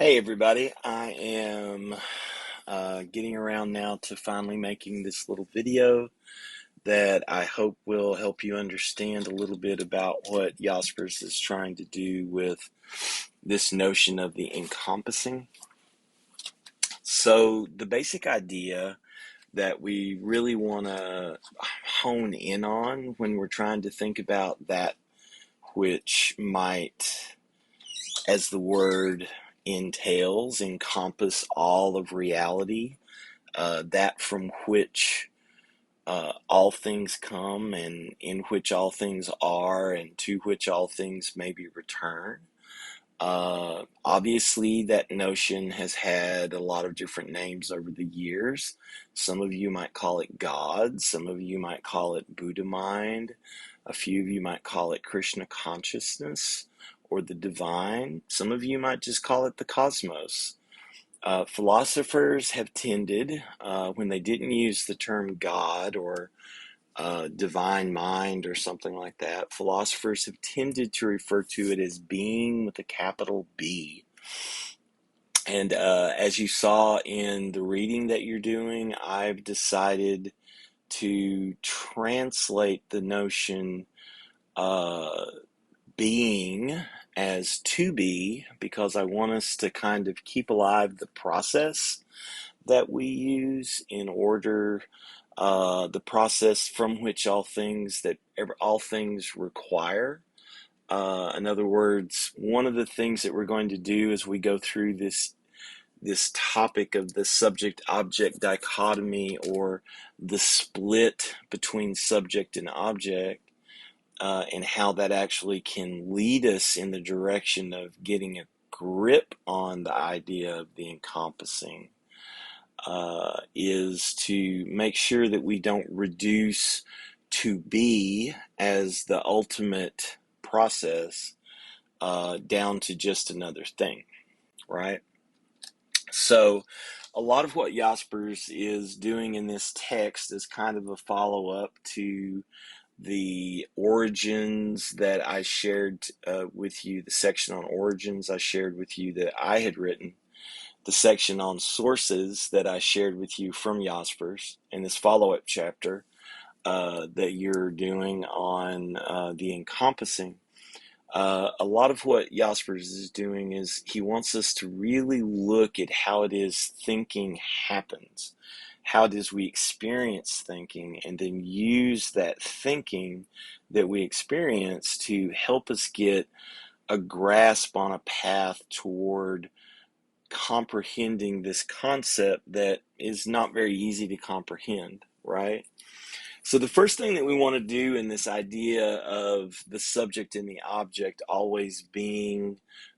Hey everybody, I am getting around now to finally making this little video that I hope will help you understand a little bit about what Jaspers is trying to do with this notion of the encompassing. So the basic idea that we really want to hone in on when we're trying to think about that which might, as the word entails, encompass all of reality, that from which all things come and in which all things are and to which all things may be returned. Obviously, that notion has had a lot of different names over the years. Some of you might call it God, some of you might call it Buddha mind, a few of you might call it Krishna consciousness or the divine. Some of you might just call it the cosmos. Philosophers have tended, when they didn't use the term God or divine mind or something like that, philosophers have tended to refer to it as being with a capital B. And as you saw in the reading that you're doing, I've decided to translate the notion being as to be, because I want us to kind of keep alive the process that we use in order, the process from which all things require. In other words, one of the things that we're going to do as we go through this topic of the subject object dichotomy, or the split between subject and object, and how that actually can lead us in the direction of getting a grip on the idea of the encompassing, is to make sure that we don't reduce to be as the ultimate process, down to just another thing, right? So a lot of what Jaspers is doing in this text is kind of a follow-up to the origins that I shared with you, the section on origins I shared with you that I had written, the section on sources that I shared with you from Jaspers, in this follow-up chapter that you're doing on the encompassing. A lot of what Jaspers is doing is he wants us to really look at how it is thinking happens, how it is we experience thinking, and then use that thinking that we experience to help us get a grasp on a path toward comprehending this concept that is not very easy to comprehend, right? So the first thing that we want to do in this idea of the subject and the object always being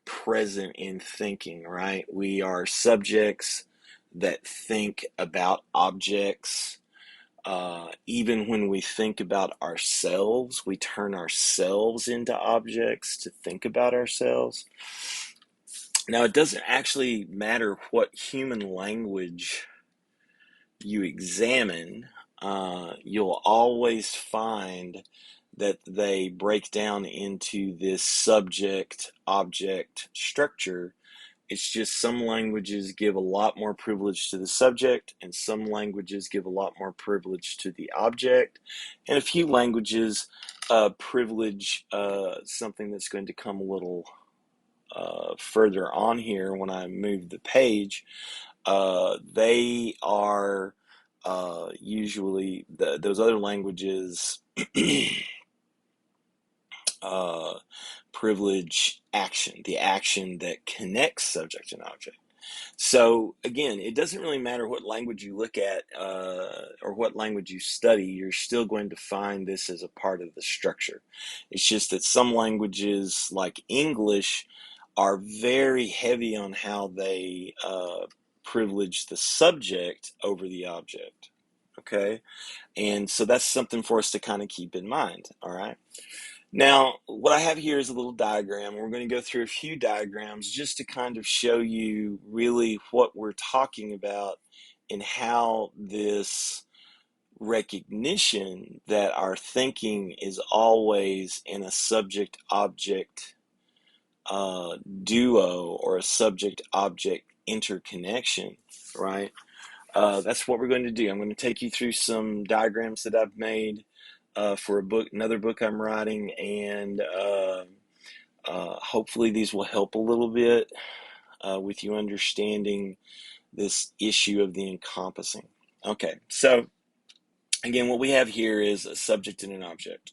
present in thinking, right? We are subjects that think about objects. Even when we think about ourselves, we turn ourselves into objects to think about ourselves. Now, it doesn't actually matter what human language you examine, you'll always find that they break down into this subject-object structure. It's just some languages give a lot more privilege to the subject, and some languages give a lot more privilege to the object, and a few languages privilege something that's going to come a little further on here when I move the page. They are usually those other languages privilege action, the action that connects subject and object. So again, it doesn't really matter what language you look at, or what language you study, you're still going to find this as a part of the structure. It's just that some languages, like English, are very heavy on how they privilege the subject over the object. Okay, and so that's something for us to kind of keep in mind. All right. Now, what I have here is a little diagram. We're going to go through a few diagrams just to kind of show you really what we're talking about and how this recognition that our thinking is always in a subject-object duo or a subject-object interconnection, right? That's what we're going to do. I'm going to take you through some diagrams that I've made for another book I'm writing, and hopefully these will help a little bit with you understanding this issue of the encompassing. Okay, so again, what we have here is a subject and an object.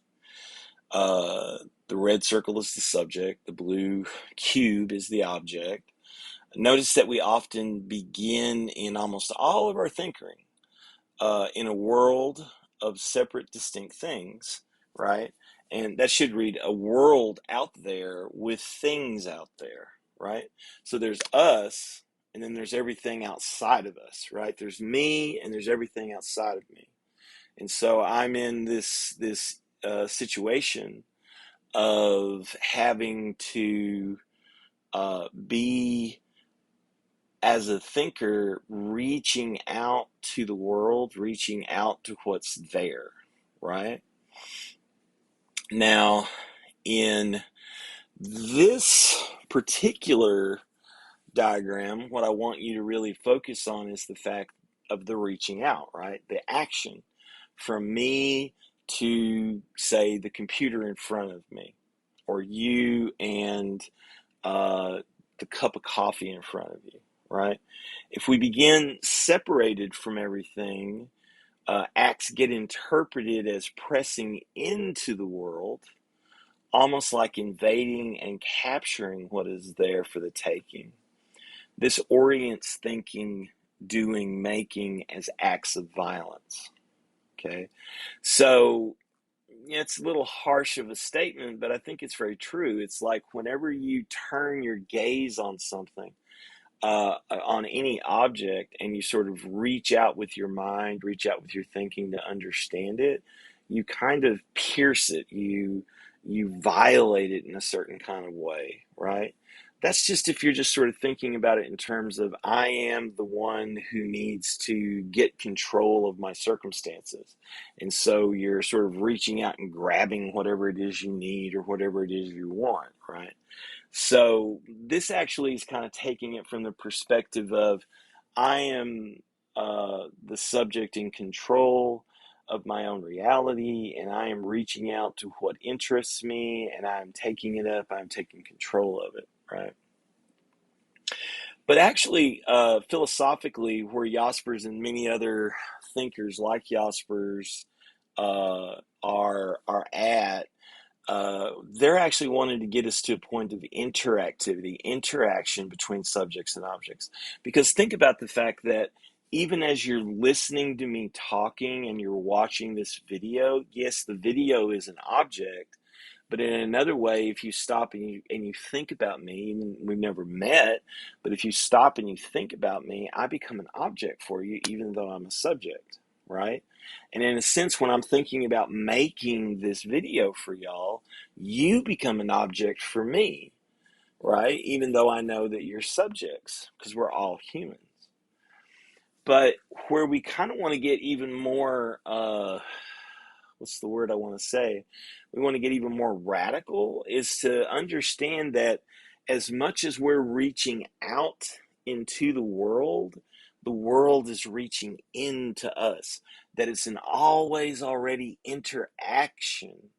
The red circle is the subject, the blue cube is the object. Notice that we often begin in almost all of our thinkering in a world of separate, distinct things, right? And that should read a world out there with things out there, right? So there's us, and then there's everything outside of us, right? There's me, and there's everything outside of me. And so I'm in this situation of having to be, as a thinker, reaching out to the world, reaching out to what's there, right? Now, in this particular diagram, what I want you to really focus on is the fact of the reaching out, right? The action from me to, say, the computer in front of me, or you and the cup of coffee in front of you, right? If we begin separated from everything, acts get interpreted as pressing into the world, almost like invading and capturing what is there for the taking. This orients thinking, doing, making as acts of violence. Okay, so yeah, it's a little harsh of a statement, but I think it's very true. It's like whenever you turn your gaze on something, on any object, and you sort of reach out with your mind, reach out with your thinking to understand it, you kind of pierce it, you violate it in a certain kind of way, right? That's just if you're just sort of thinking about it in terms of, I am the one who needs to get control of my circumstances. And so you're sort of reaching out and grabbing whatever it is you need or whatever it is you want, right? So this actually is kind of taking it from the perspective of, I am the subject in control of my own reality, and I am reaching out to what interests me, and I'm taking it up, I'm taking control of it, right? But actually, philosophically, where Jaspers and many other thinkers like Jaspers are at, they're actually wanting to get us to a point of interactivity, interaction between subjects and objects. Because think about the fact that even as you're listening to me talking and you're watching this video, yes, the video is an object, but in another way, if you stop and you think about me, and we've never met, but if you stop and you think about me, I become an object for you, even though I'm a subject, right? And in a sense, when I'm thinking about making this video for y'all, you become an object for me, right? Even though I know that you're subjects, because we're all humans. But where we kind of want to get even more, what's the word I want to say? We want to get even more radical, is to understand that as much as we're reaching out into the world is reaching into us. That it's an always already interaction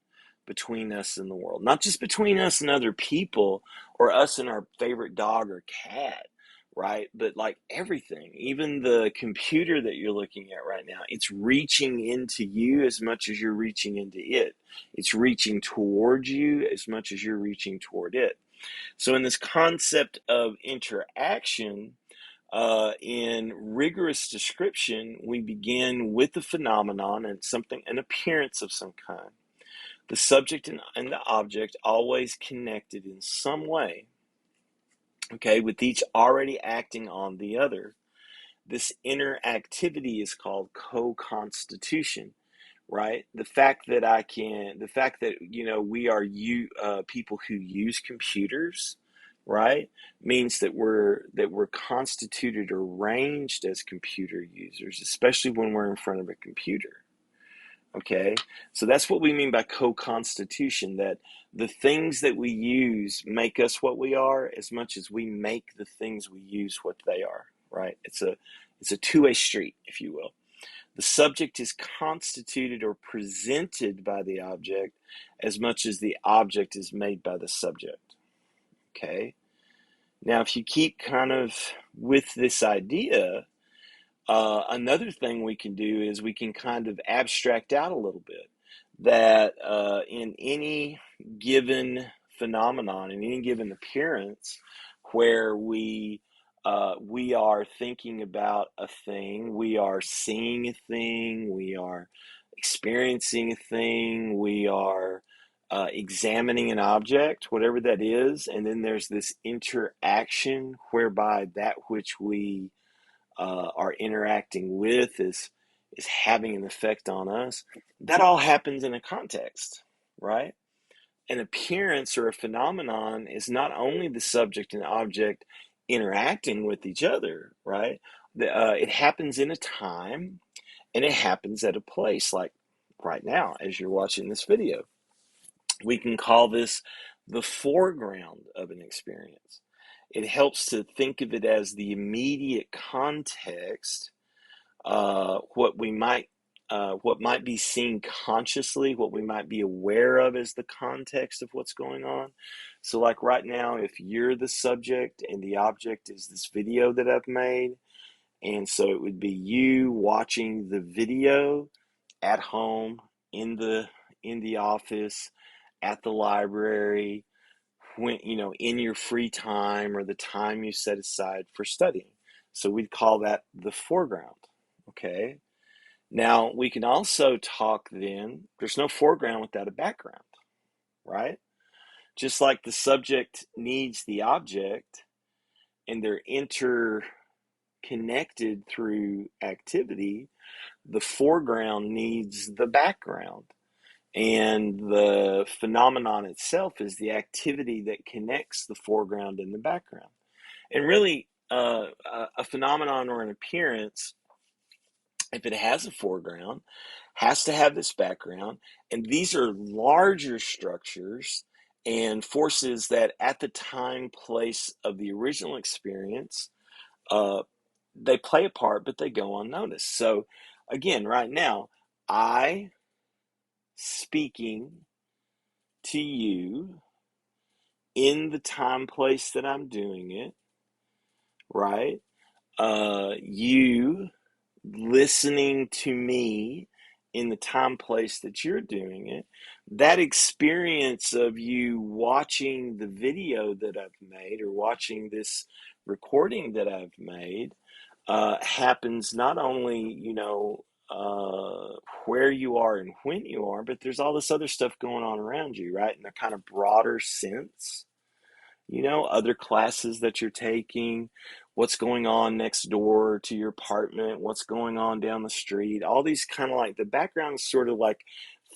between us and the world. Not just between us and other people, or us and our favorite dog or cat, right? But like everything, even the computer that you're looking at right now, it's reaching into you as much as you're reaching into it. It's reaching toward you as much as you're reaching toward it. So in this concept of interaction, in rigorous description, we begin with the phenomenon and something, an appearance of some kind. The subject and the object always connected in some way, okay, with each already acting on the other. This interactivity is called co-constitution, right? The fact that we are people who use computers, right, means that we're constituted or arranged as computer users, especially when we're in front of a computer, Okay, so that's what we mean by co-constitution, that the things that we use make us what we are as much as we make the things we use what they are, right? It's a two-way street, if you will. The subject is constituted or presented by the object as much as the object is made by the subject. Okay, now if you keep kind of with this idea, another thing we can do is we can kind of abstract out a little bit that in any given phenomenon, in any given appearance, where we are thinking about a thing, we are seeing a thing, we are experiencing a thing, we are examining an object, whatever that is, and then there's this interaction whereby that which we are interacting with is having an effect on us. That all happens in a context, right? An appearance or a phenomenon is not only the subject and object interacting with each other, right? It happens in a time and it happens at a place, like right now as you're watching this video. We can call this the foreground of an experience. It helps to think of it as the immediate context, what might be seen consciously, what we might be aware of as the context of what's going on. So like right now, if you're the subject and the object is this video that I've made, and so it would be you watching the video at home, in the office, at the library, when in your free time or the time you set aside for studying. So we'd call that the foreground. Okay. Now we can also talk then, there's no foreground without a background, right? Just like the subject needs the object and they're interconnected through activity, the foreground needs the background. And the phenomenon itself is the activity that connects the foreground and the background. And really, a phenomenon or an appearance, if it has a foreground, has to have this background. And these are larger structures and forces that at the time, place of the original experience, uh, they play a part, but they go unnoticed. So again, right now, I speaking to you in the time place that I'm doing it, right? You listening to me in the time place that you're doing it, that experience of you watching the video that I've made or watching this recording that I've made happens not only, where you are and when you are, but there's all this other stuff going on around you, right? In a kind of broader sense, other classes that you're taking, what's going on next door to your apartment, what's going on down the street, all these kind of like the background sort of like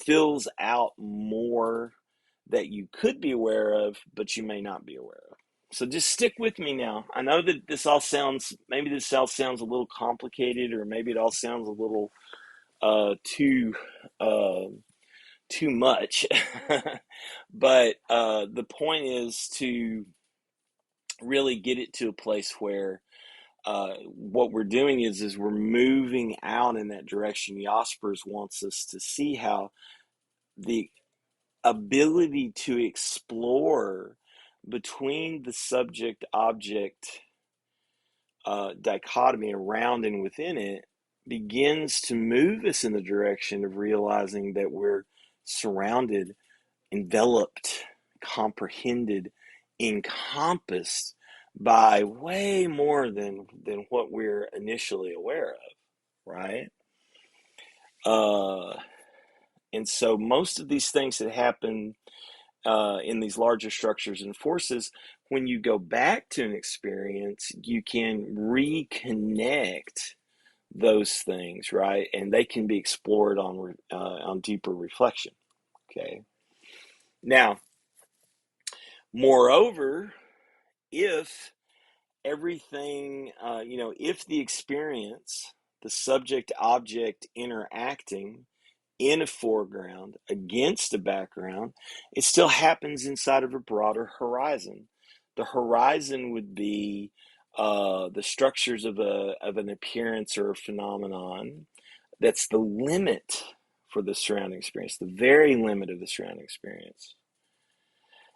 fills out more that you could be aware of, but you may not be aware of. So just stick with me now. I know that maybe this all sounds a little complicated, or maybe it all sounds a little too uh, too much. But the point is to really get it to a place where what we're doing is we're moving out in that direction. Jaspers wants us to see how the ability to explore between the subject object dichotomy around and within it begins to move us in the direction of realizing that we're surrounded, enveloped, comprehended, encompassed by way more than what we're initially aware of, right? Uh, and so most of these things that happen in these larger structures and forces, when you go back to an experience, you can reconnect those things, right? And they can be explored on deeper reflection. Okay. Now, moreover, if everything, if the experience, the subject object interacting in a foreground against a background, it still happens inside of a broader horizon. The horizon would be the structures of an appearance or a phenomenon. That's the limit for the surrounding experience, the very limit of the surrounding experience.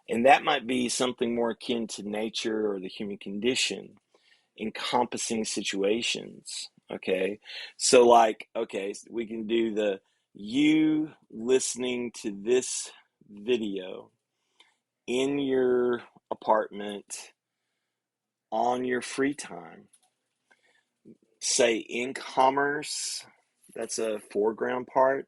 And that might be something more akin to nature or the human condition, encompassing situations. Okay. So, like, okay, we can do the you listening to this video in your apartment on your free time. Say in commerce, that's a foreground part.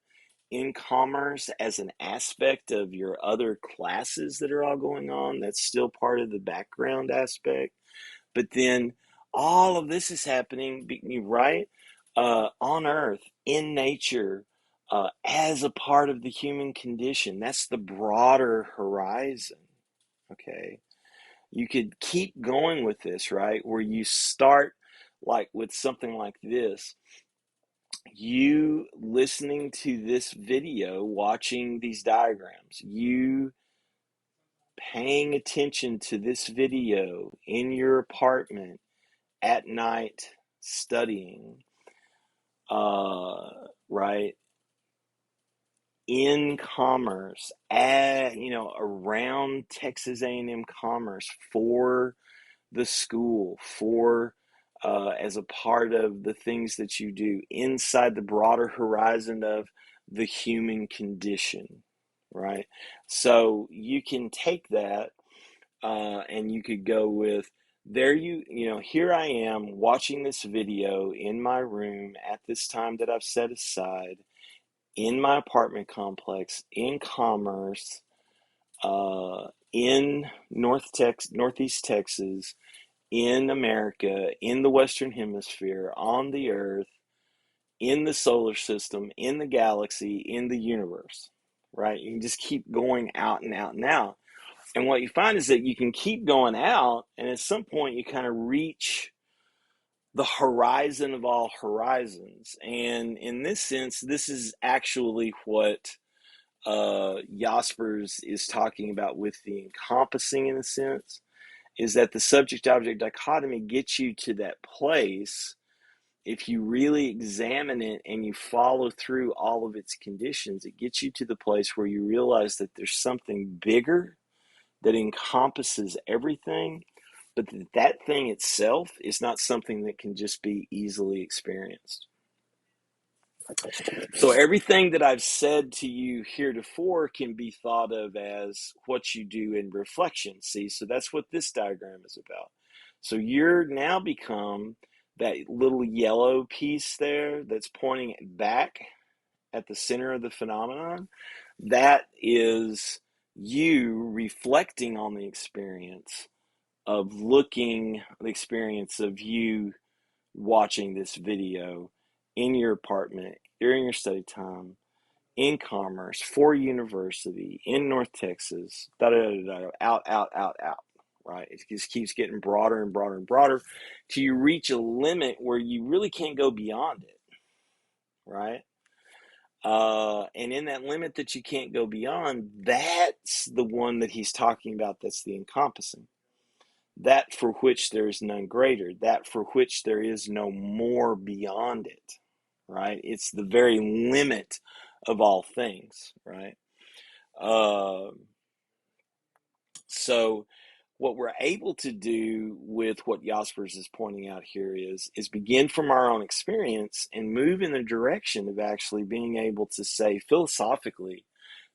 In commerce as an aspect of your other classes that are all going on, that's still part of the background aspect. But then all of this is happening, right? On Earth, in nature, as a part of the human condition. That's the broader horizon. Okay. You could keep going with this, right? Where you start like with something like this. You listening to this video, watching these diagrams, you paying attention to this video in your apartment at night studying, right? In commerce, around Texas A&M Commerce for the school, for as a part of the things that you do inside the broader horizon of the human condition, right? So you can take that and you could go with here I am watching this video in my room at this time that I've set aside in my apartment complex in Commerce, in Northeast Texas, in America, in the Western Hemisphere, on the Earth, in the solar system, in the galaxy, in the universe, right? You can just keep going out and out and out. And what you find is that you can keep going out, and at some point you kind of reach the horizon of all horizons. And in this sense, this is actually what Jaspers is talking about with the encompassing, in a sense, is that the subject-object dichotomy gets you to that place. If you really examine it and you follow through all of its conditions, it gets you to the place where you realize that there's something bigger that encompasses everything, but that thing itself is not something that can just be easily experienced. So everything that I've said to you heretofore can be thought of as what you do in reflection. See, so that's what this diagram is about. So you're now become that little yellow piece there that's pointing back at the center of the phenomenon. That is you reflecting on the experience of the experience of you watching this video in your apartment during your study time in Commerce for university in North Texas, out, right? It just keeps getting broader and broader and broader till you reach a limit where you really can't go beyond it, right? And in that limit that you can't go beyond, that's the one that he's talking about. That's the encompassing. That for which there is none greater, that for which there is no more beyond it, right? It's the very limit of all things, right? So what we're able to do with what Jaspers is pointing out here is begin from our own experience and move in the direction of actually being able to say philosophically,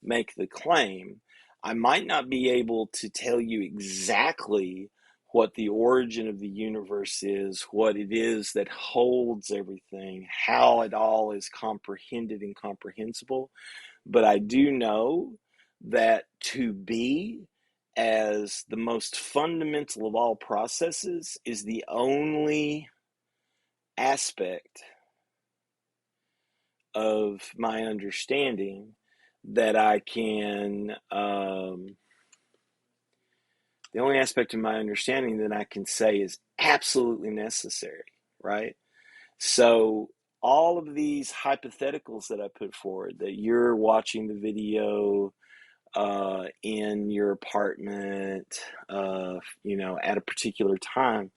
make the claim. I might not be able to tell you exactly what the origin of the universe is, what it is that holds everything, how it all is comprehended and comprehensible, but I do know that to be as the most fundamental of all processes is the only aspect of my understanding that I can, the only aspect of my understanding that I can say is absolutely necessary, right? So all of these hypotheticals that I put forward, that you're watching the video in your apartment, at a particular time,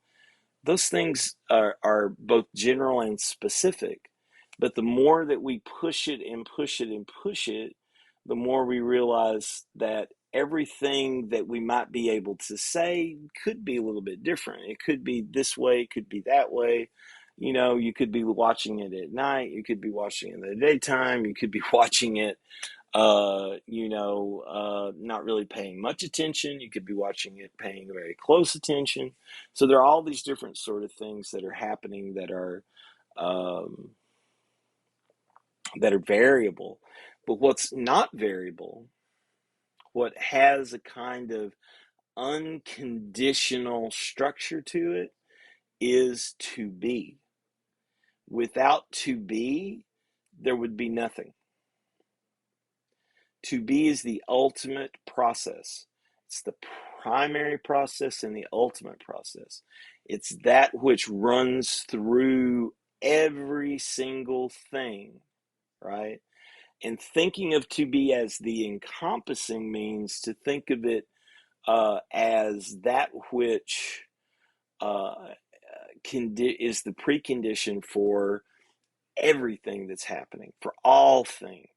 those things are both general and specific. But the more that we push it and push it and push it, the more we realize that everything that we might be able to say could be a little bit different. It could be this way, it could be that way. You could be watching it at night, you could be watching it in the daytime, you could be watching it not really paying much attention. You could be watching it paying very close attention. So there are all these different sort of things that are happening um, that are variable. But what's not variable, what has a kind of unconditional structure to it, is to be. Without to be, there would be nothing. To be is the ultimate process. It's the primary process and the ultimate process. It's that which runs through every single thing, right? And thinking of to be as the encompassing means to think of it as that which uh, is the precondition for everything that's happening, for all things,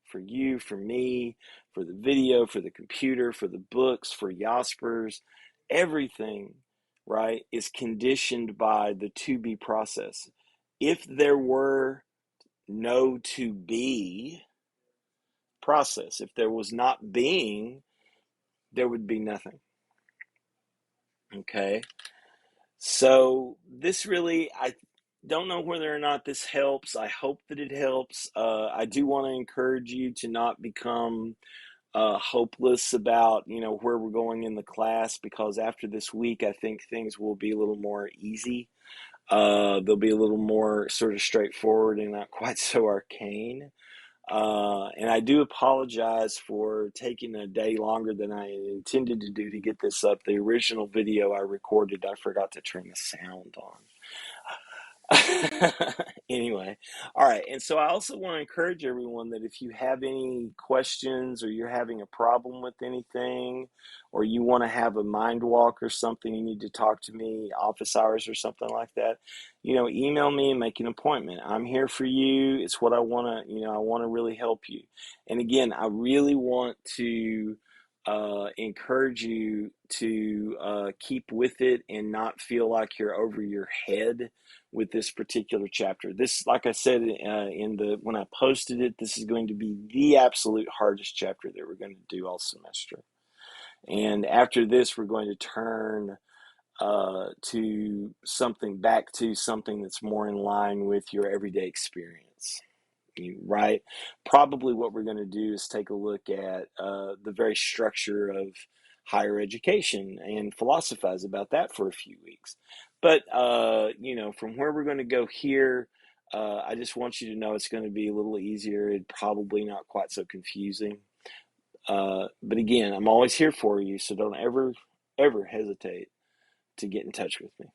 for you, for me, for the video, for the computer, for the books, for Jaspers. Everything, right, is conditioned by the to be process. If there were no to be process, if there was not being, there would be nothing. Okay? So this really, I don't know whether or not this helps. I hope that it helps. I do want to encourage you to not become hopeless about, where we're going in the class, because after this week, I think things will be a little more easy. They'll be a little more sort of straightforward and not quite so arcane. And I do apologize for taking a day longer than I intended to do to get this up. The original video I recorded, I forgot to turn the sound on. Anyway, all right. And so I also want to encourage everyone that if you have any questions, or you're having a problem with anything, or you want to have a mind walk or something, you need to talk to me, office hours or something like that, email me and make an appointment. I'm here for you. It's what I want to, I want to really help you. And again, I really want to encourage you to keep with it and not feel like you're over your head with this particular chapter. This, like I said when I posted it, this is going to be the absolute hardest chapter that we're going to do all semester. And after this, we're going to turn back to something that's more in line with your everyday experience. Right? Probably what we're going to do is take a look at the very structure of higher education and philosophize about that for a few weeks. But, from where we're going to go here, I just want you to know it's going to be a little easier and probably not quite so confusing. But again, I'm always here for you, so don't ever, ever hesitate to get in touch with me.